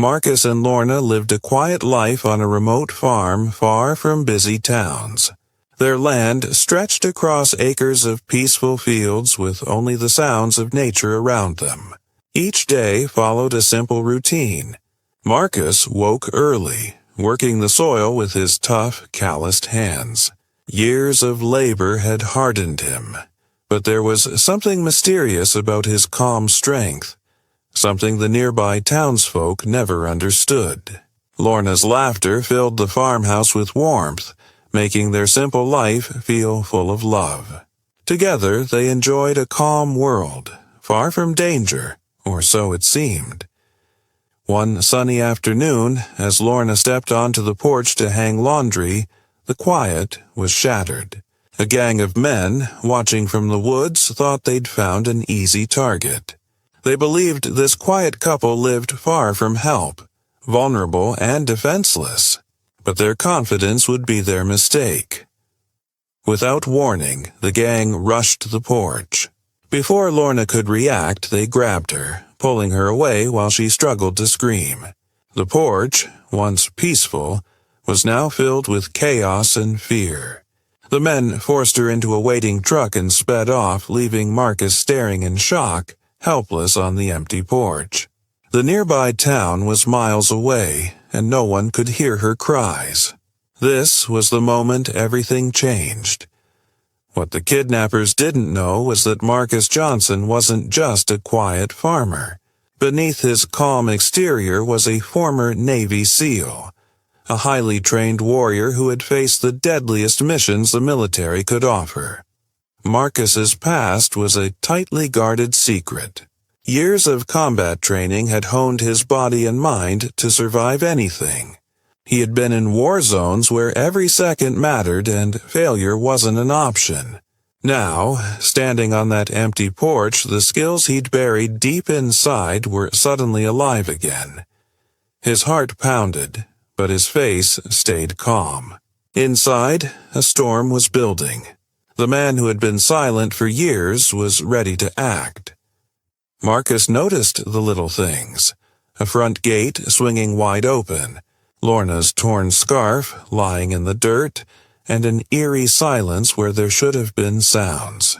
Marcus and Lorna lived a quiet life on a remote farm far from busy towns. Their land stretched across acres of peaceful fields with only the sounds of nature around them. Each day followed a simple routine. Marcus woke early, working the soil with his tough, calloused hands. Years of labor had hardened him, but there was something mysterious about his calm strength, something the nearby townsfolk never understood. Lorna's laughter filled the farmhouse with warmth, making their simple life feel full of love. Together they enjoyed a calm world, far from danger, or so it seemed. One sunny afternoon, as Lorna stepped onto the porch to hang laundry, the quiet was shattered. A gang of men, watching from the woods, thought they'd found an easy target. They believed this quiet couple lived far from help, vulnerable and defenseless, but their confidence would be their mistake. Without warning, the gang rushed the porch. Before Lorna could react, they grabbed her, pulling her away while she struggled to scream. The porch, once peaceful, was now filled with chaos and fear. The men forced her into a waiting truck and sped off, leaving Marcus staring in shock, helpless on the empty porch. The nearby town was miles away, and no one could hear her cries. This was the moment everything changed. What the kidnappers didn't know was that Marcus Johnson wasn't just a quiet farmer. Beneath his calm exterior was a former Navy SEAL, a highly trained warrior who had faced the deadliest missions the military could offer. Marcus's past was a tightly guarded secret. Years of combat training had honed his body and mind to survive anything. He had been in war zones where every second mattered and failure wasn't an option. Now, standing on that empty porch, the skills he'd buried deep inside were suddenly alive again. His heart pounded, but his face stayed calm. Inside, a storm was building. The man who had been silent for years was ready to act. Marcus noticed the little things. A front gate swinging wide open, Lorna's torn scarf lying in the dirt, and an eerie silence where there should have been sounds.